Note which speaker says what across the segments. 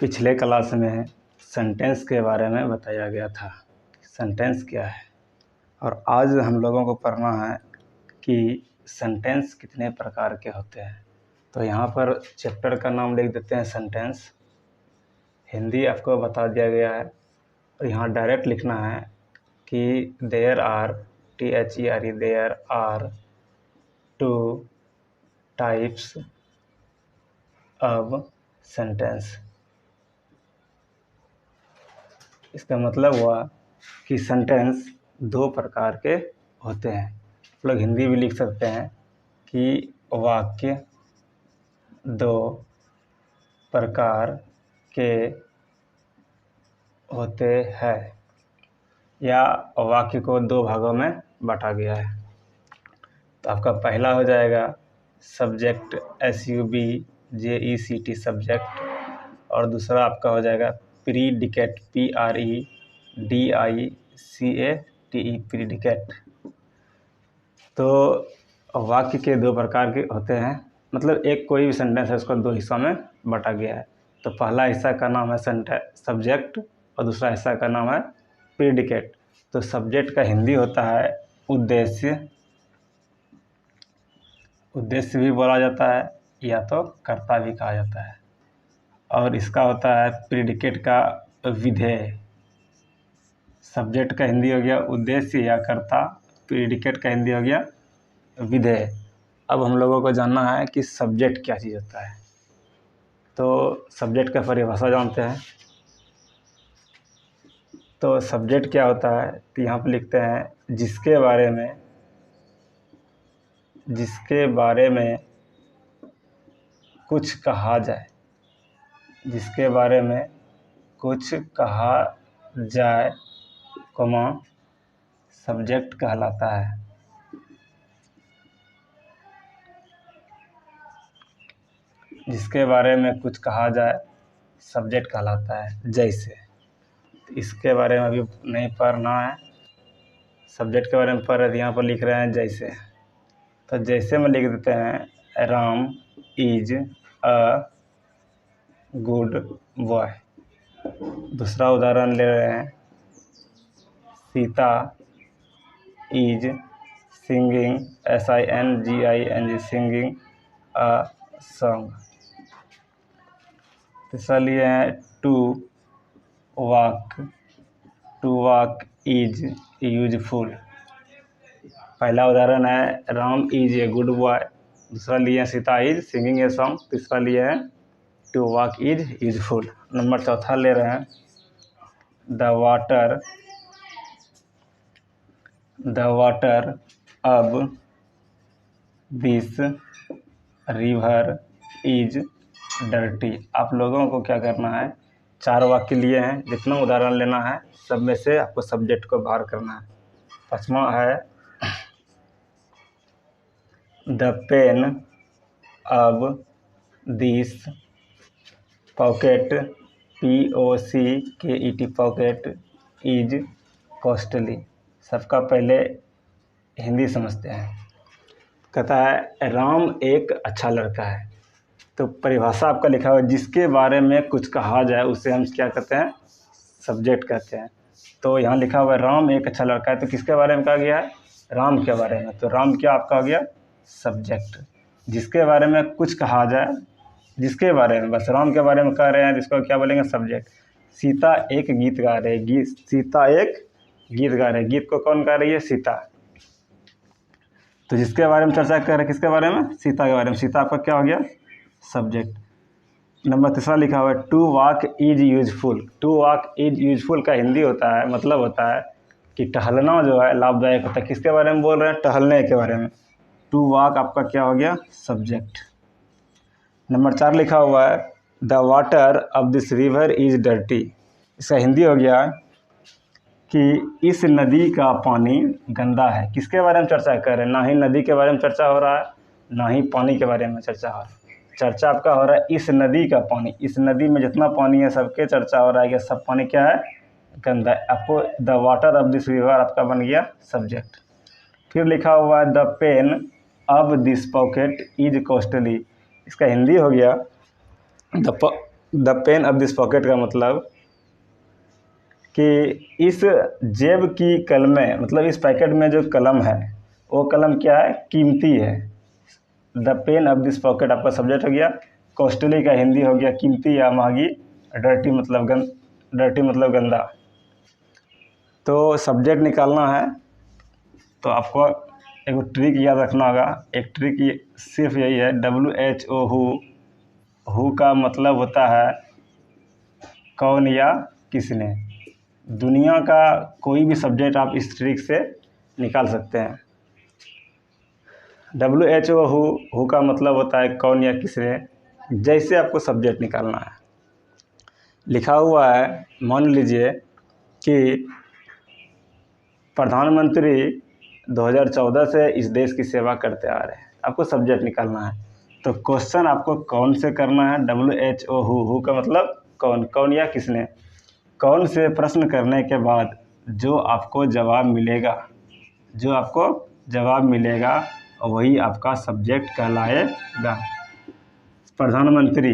Speaker 1: पिछले क्लास में सेंटेंस के बारे में बताया गया था। सेंटेंस क्या है, और आज हम लोगों को पढ़ना है कि सेंटेंस कितने प्रकार के होते हैं। तो यहाँ पर चैप्टर का नाम लिख देते हैं सेंटेंस। हिंदी आपको बता दिया गया है और यहाँ डायरेक्ट लिखना है कि there are there are 2 types of sentence. इसका मतलब हुआ कि सेंटेंस 2 प्रकार के होते हैं। आप लोग हिंदी भी लिख सकते हैं कि वाक्य 2 प्रकार के होते हैं, या वाक्य को 2 भागों में बांटा गया है। तो आपका पहला हो जाएगा सब्जेक्ट SUBJECT सब्जेक्ट, और दूसरा आपका हो जाएगा प्रीडिकेट PREDICATE प्रीडिकेट। तो वाक्य के 2 प्रकार के होते हैं, मतलब एक कोई भी सेंटेंस है उसको 2 हिस्सों में बांटा गया है। तो पहला हिस्सा का नाम है सब्जेक्ट और दूसरा हिस्सा का नाम है प्रीडिकेट। तो सब्जेक्ट का हिंदी होता है उद्देश्य, उद्देश्य भी बोला जाता है या तो कर्ता भी कहा जाता है। और इसका होता है प्रीडिकेट का विधेय। सब्जेक्ट का हिंदी हो गया उद्देश्य या कर्ता, प्रीडिकेट का हिंदी हो गया विधेय। अब हम लोगों को जानना है कि सब्जेक्ट क्या चीज़ होता है। तो सब्जेक्ट का परिभाषा जानते हैं। तो सब्जेक्ट क्या होता है, तो यहाँ पर लिखते हैं जिसके बारे में कुछ कहा जाए, जिसके बारे में कुछ कहा जाए, सब्जेक्ट कहलाता है। जिसके बारे में कुछ कहा जाए सब्जेक्ट कहलाता है। जैसे इसके बारे में अभी नहीं पढ़ना है, सब्जेक्ट के बारे में पढ़ रहे थे, यहाँ पर लिख रहे हैं जैसे। तो जैसे में लिख देते हैं Ram is a good boy. दूसरा उदाहरण ले रहे हैं Sita is singing SINGING singing a song. तीसरा लिए हैं टू वॉक इज यूजफुल। पहला उदाहरण है Ram is a good boy, दूसरा लिए हैं Sita is singing a song, तीसरा लिए हैं to walk is useful. Number चौथा ले रहे हैं the water of this river is dirty. आप लोगों को क्या करना है, 4 वाक्य लिए हैं, जितना उदाहरण लेना है सब में से आपको सब्जेक्ट को बाहर करना है। 5वां है द पेन अब this pocket POCKET pocket is costly. सबका पहले हिंदी समझते हैं। कहता है राम एक अच्छा लड़का है। तो परिभाषा आपका लिखा हुआ है जिसके बारे में कुछ कहा जाए उसे हम क्या कहते हैं, सब्जेक्ट कहते हैं। तो यहाँ लिखा हुआ है राम एक अच्छा लड़का है, तो किसके बारे में कहा गया है, राम के बारे में। तो राम क्या आपका हो गया, सब्जेक्ट। जिसके बारे में कुछ कहा जाए, जिसके बारे में, बस राम के बारे में कह रहे हैं, जिसको क्या बोलेंगे, सब्जेक्ट। सीता एक गीत गा रही है, सीता एक गीत गा रही है, गीत को कौन गा रही है, सीता। तो जिसके बारे में चर्चा कर रहे हैं, किसके बारे में, सीता के बारे में। सीता आपका क्या हो गया, सब्जेक्ट। नंबर 3 लिखा हुआ है to walk is useful. To walk is useful का हिंदी होता है, मतलब होता है कि टहलना जो है लाभदायक होता है। किसके बारे में बोल रहे हैं, टहलने के बारे में। टू वॉक आपका क्या हो गया, सब्जेक्ट। नंबर 4 लिखा हुआ है the water of this river is dirty. इसका हिंदी हो गया कि इस नदी का पानी गंदा है। किसके बारे में चर्चा कर रहे हैं, ना ही नदी के बारे में चर्चा हो रहा है, ना ही पानी के बारे में चर्चा हो रहा है। चर्चा आपका हो रहा है इस नदी का पानी। इस नदी में जितना पानी है सबके चर्चा हो रहा है कि सब पानी क्या है, गंदा है। आपको the water of this river आपका बन गया सब्जेक्ट। फिर लिखा हुआ है the pain of this pocket is costly. इसका हिंदी हो गया the pain of this pocket का मतलब कि इस जेब की कलमें, मतलब इस पैकेट में जो कलम है वो कलम क्या है, कीमती है। The pain of this pocket आपका सब्जेक्ट हो गया, कॉस्टली का हिंदी हो गया कीमती या महंगी, डर्टी मतलब गंदा। तो सब्जेक्ट निकालना है तो आपको एक ट्रिक याद रखना होगा। एक ट्रिक सिर्फ यही है, WHO हु का मतलब होता है कौन या किसने। दुनिया का कोई भी सब्जेक्ट आप इस ट्रिक से निकाल सकते हैं। WHO हु का मतलब होता है कौन या किसने। जैसे आपको सब्जेक्ट निकालना है, लिखा हुआ है, मान लीजिए कि प्रधानमंत्री 2014 से इस देश की सेवा करते आ रहे हैं, आपको सब्जेक्ट निकालना है। तो क्वेश्चन आपको कौन से करना है, WHO हु का मतलब कौन या किसने। कौन से प्रश्न करने के बाद जो आपको जवाब मिलेगा वही आपका सब्जेक्ट कहलाएगा। प्रधानमंत्री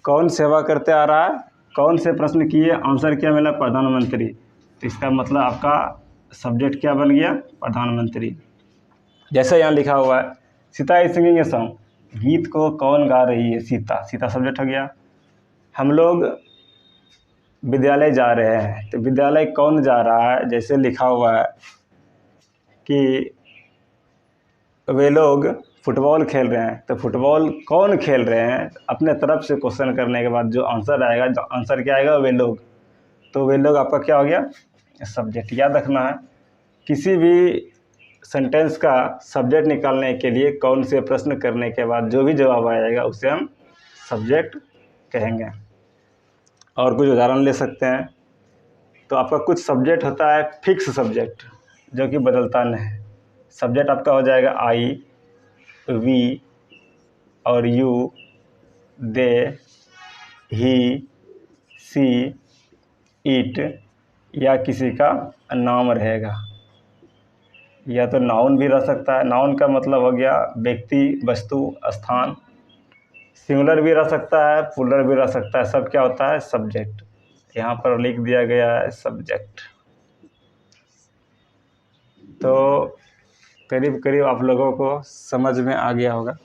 Speaker 1: कौन सेवा करते आ रहा है, कौन से प्रश्न किए, आंसर क्या मिला, प्रधानमंत्री। तो इसका मतलब आपका सब्जेक्ट क्या बन गया, प्रधानमंत्री। जैसे यहाँ लिखा हुआ है Sita is singing a song, गीत को कौन गा रही है, सीता सब्जेक्ट हो गया। हम लोग विद्यालय जा रहे हैं, तो विद्यालय कौन जा रहा है, जैसे लिखा हुआ है कि वे लोग फुटबॉल खेल रहे हैं, तो फुटबॉल कौन खेल रहे हैं, अपने तरफ से क्वेश्चन करने के बाद जो आंसर आएगा, जो आंसर क्या आएगा, वे लोग। तो वे लोग आपका क्या हो गया, सब्जेक्ट। याद रखना है किसी भी सेंटेंस का सब्जेक्ट निकालने के लिए कौन से प्रश्न करने के बाद जो भी जवाब आएगा उसे हम सब्जेक्ट कहेंगे। और कुछ उदाहरण ले सकते हैं। तो आपका कुछ सब्जेक्ट होता है फिक्स सब्जेक्ट, जो कि बदलता नहीं। सब्जेक्ट आपका हो जाएगा आई, वी और you, they, he, she, it, या किसी का नाम रहेगा। या तो नाउन भी रह सकता है, नाउन का मतलब हो गया व्यक्ति, वस्तु, स्थान। सिंगुलर भी रह सकता है, प्लूरल भी रह सकता है, सब क्या होता है, सब्जेक्ट। यहाँ पर लिख दिया गया है सब्जेक्ट। तो करीब करीब आप लोगों को समझ में आ गया होगा।